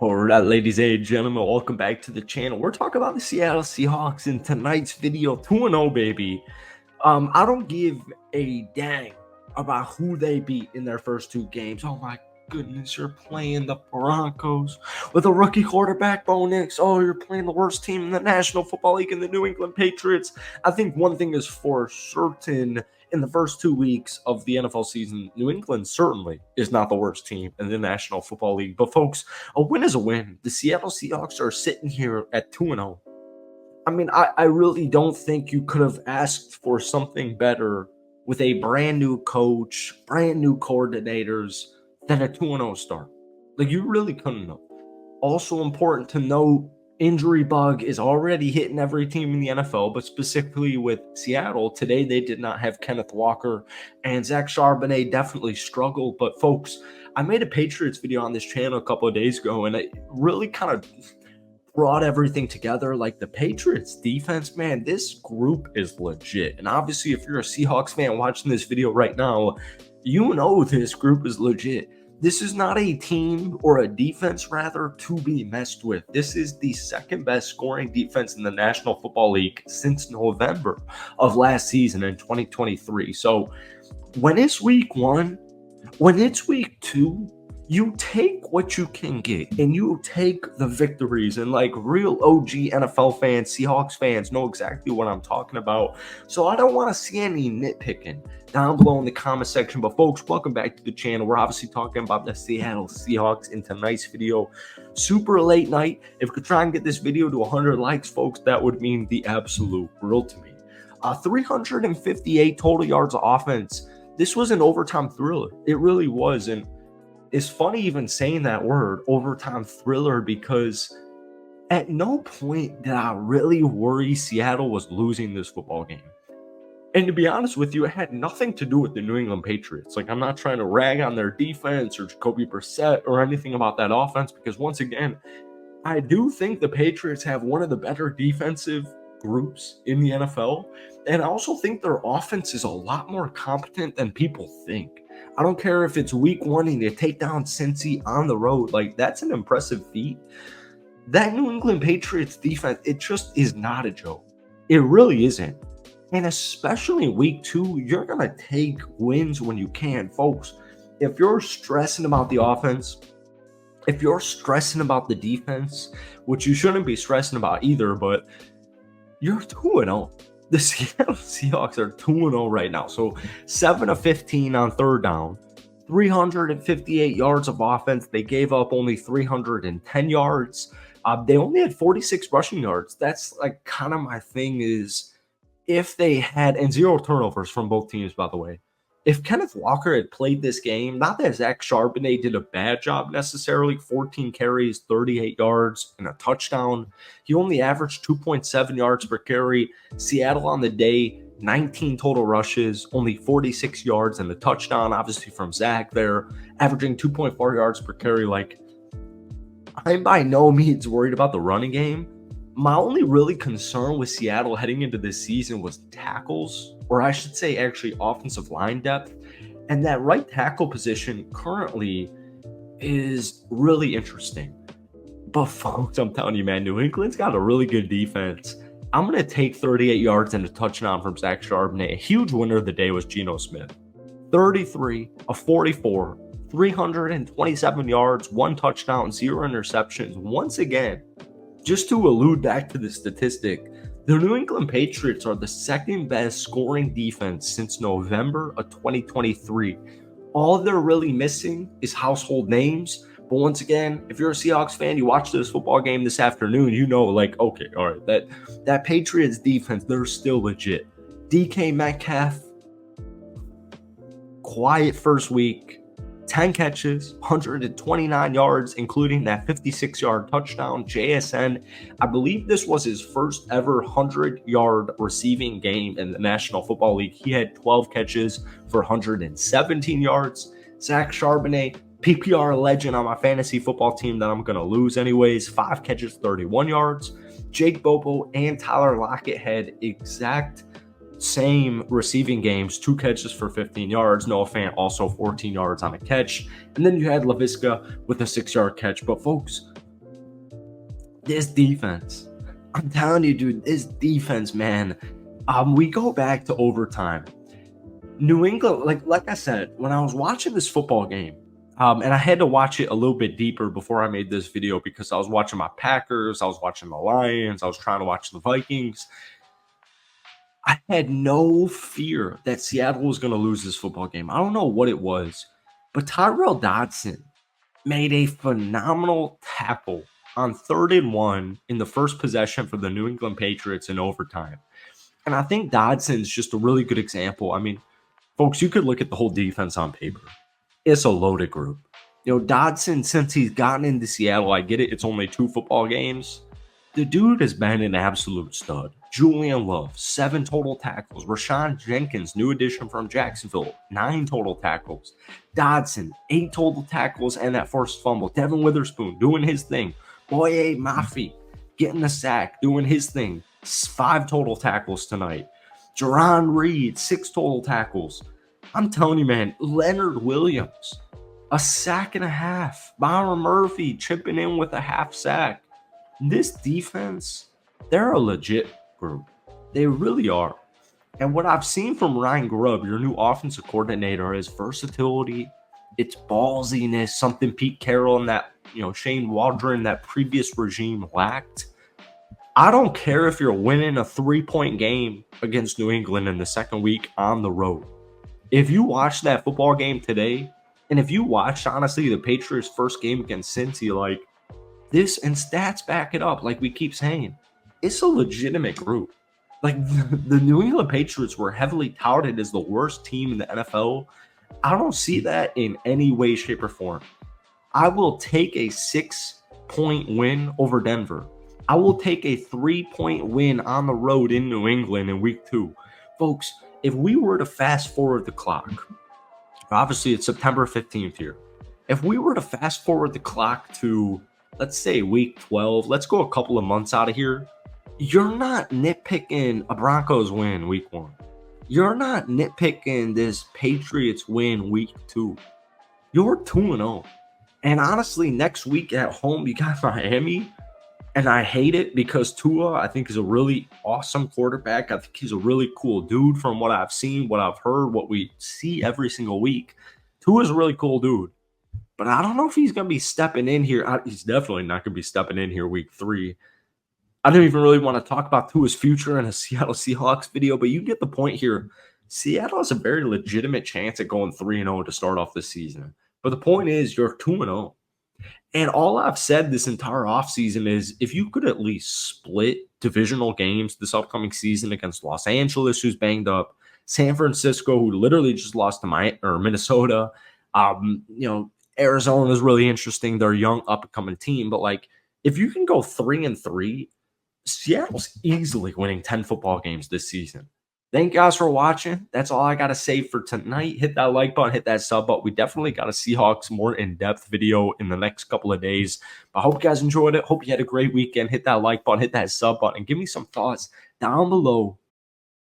All right, ladies and gentlemen, welcome back to the channel. We're talking about the Seattle Seahawks in tonight's video. 2-0, baby. I don't give a dang about who they beat in their first two games. Oh my goodness, you're playing the Broncos with a rookie quarterback, Bo Nix. Oh, you're playing the worst team in the National Football League in the New England Patriots. I think one thing is for certain. In the first 2 weeks of the NFL season, New England certainly is not the worst team in the National Football League. But folks, a win is a win. The Seattle Seahawks are sitting here at 2-0. I mean, I really don't think you could have asked for something better with a brand new coach, brand new coordinators than a 2-0 start. Like, you really couldn't have. Also important to note, injury bug is already hitting every team in the NFL, but specifically with Seattle, today they did not have Kenneth Walker, and Zach Charbonnet definitely struggled. But folks, I made a Patriots video on this channel a couple of days ago, and it really kind of brought everything together. Like, the Patriots defense, man, this group is legit. And obviously, if you're a Seahawks fan watching this video right now, you know this group is legit. This is not a team, or a defense rather, to be messed with. This is the second best scoring defense in the National Football League since November of last season in 2023. So when it's week one, when it's week two, you take what you can get and you take the victories. And like real OG NFL fans, Seahawks fans know exactly what I'm talking about. So I don't want to see any nitpicking down below in the comment section. But folks, welcome back to the channel. We're obviously talking about the Seattle Seahawks in tonight's video. Super late night. If we could try and get this video to 100 likes, folks, that would mean the absolute world to me. 358 total yards of offense. This was an overtime thriller. It really was. And it's funny even saying that word, overtime thriller, because at no point did I really worry Seattle was losing this football game. And to be honest with you, it had nothing to do with the New England Patriots. Like, I'm not trying to rag on their defense or Jacoby Brissett or anything about that offense, because once again, I do think the Patriots have one of the better defensive groups in the NFL. And I also think their offense is a lot more competent than people think. I don't care if it's week one and you take down Cincy on the road. Like, that's an impressive feat. That New England Patriots defense, it just is not a joke. It really isn't. And especially week two, you're going to take wins when you can, folks. If you're stressing about the offense, if you're stressing about the defense, which you shouldn't be stressing about either, but you're 2-0. The Seattle Seahawks are 2-0 right now. So 7 of 15 on third down, 358 yards of offense. They gave up only 310 yards. They only had 46 rushing yards. That's like kind of my thing is if they had, and 0 turnovers from both teams, by the way. If Kenneth Walker had played this game, not that Zach Charbonnet did a bad job necessarily, 14 carries, 38 yards, and a touchdown. He only averaged 2.7 yards per carry. Seattle on the day, 19 total rushes, only 46 yards and a touchdown, obviously from Zach there, averaging 2.4 yards per carry. Like, I'm by no means worried about the running game. My only really concern with Seattle heading into this season was tackles, or I should say actually offensive line depth. And that right tackle position currently is really interesting. But folks, I'm telling you, man, New England's got a really good defense. I'm going to take 38 yards and a touchdown from Zach Charbonnet. A huge winner of the day was Geno Smith. 33 of 44, 327 yards, 1 touchdown, 0 interceptions. Once again, just to allude back to the statistic, the New England Patriots are the second best scoring defense since November of 2023. All they're really missing is household names. But once again, if you're a Seahawks fan, you watch this football game this afternoon, you know, like, okay, all right, that Patriots defense, they're still legit. DK Metcalf, quiet first week. 10 catches, 129 yards, including that 56-yard touchdown. JSN, I believe this was his first ever 100-yard receiving game in the National Football League. He had 12 catches for 117 yards. Zach Charbonnet, PPR legend on my fantasy football team that I'm going to lose anyways, 5 catches, 31 yards. Jake Bobo and Tyler Lockett had exact same receiving games, 2 catches for 15 yards. Noah Fant also 14 yards on a catch. And then you had Laviska with a 6-yard catch. But folks, this defense, I'm telling you, dude, this defense, man. We go back to overtime. New England, like I said, when I was watching this football game, and I had to watch it a little bit deeper before I made this video because I was watching my Packers, I was watching the Lions, I was trying to watch the Vikings. I had no fear that Seattle was going to lose this football game. I don't know what it was, but Tyrell Dodson made a phenomenal tackle on 3rd and 1 in the first possession for the New England Patriots in overtime. And I think Dodson's just a really good example. I mean, folks, you could look at the whole defense on paper. It's a loaded group. You know, Dodson, since he's gotten into Seattle, I get it, it's only 2 football games. The dude has been an absolute stud. Julian Love, 7 total tackles. Rashawn Jenkins, new addition from Jacksonville, 9 total tackles. Dodson, 8 total tackles and that forced fumble. Devin Witherspoon doing his thing. Boye Mafi getting the sack, doing his thing. 5 total tackles tonight. Jerron Reed, 6 total tackles. I'm telling you, man, Leonard Williams, a sack and a half. Byron Murphy chipping in with a half sack. This defense, they're a legit group. They really are. And what I've seen from Ryan Grubb, your new offensive coordinator, is versatility. It's ballsiness, something Pete Carroll and that, Shane Waldron, that previous regime lacked. I don't care if you're winning a 3-point game against New England in the second week on the road. If you watch that football game today, and if you watched, honestly, the Patriots' first game against Cincy, this, and stats back it up, like we keep saying, it's a legitimate group. The New England Patriots were heavily touted as the worst team in the NFL. I don't see that in any way, shape, or form. I will take a 6-point win over Denver. I will take a 3-point win on the road in New England in week 2. Folks, if we were to fast forward the clock, obviously it's September 15th here. If we were to fast forward the clock to, let's say, week 12, let's go a couple of months out of here. You're not nitpicking a Broncos win week 1. You're not nitpicking this Patriots win week 2. You're 2-0. And honestly, next week at home, you got Miami. And I hate it because Tua, I think, is a really awesome quarterback. I think he's a really cool dude from what I've seen, what I've heard, what we see every single week. Tua's a really cool dude. But I don't know if he's going to be stepping in here. He's definitely not going to be stepping in here week 3. I don't even really want to talk about Tua's future in a Seattle Seahawks video, but you get the point here. Seattle has a very legitimate chance at going 3-0 to start off this season. But the point is, you're 2-0. And all I've said this entire offseason is if you could at least split divisional games this upcoming season against Los Angeles, who's banged up, San Francisco, who literally just lost to Minnesota, Arizona is really interesting. They're a young, up-and-coming team. But, if you can go 3-3, Seattle's easily winning 10 football games this season. Thank you guys for watching. That's all I got to say for tonight. Hit that like button, hit that sub button. We definitely got a Seahawks more in-depth video in the next couple of days. But I hope you guys enjoyed it. Hope you had a great weekend. Hit that like button, hit that sub button, and give me some thoughts down below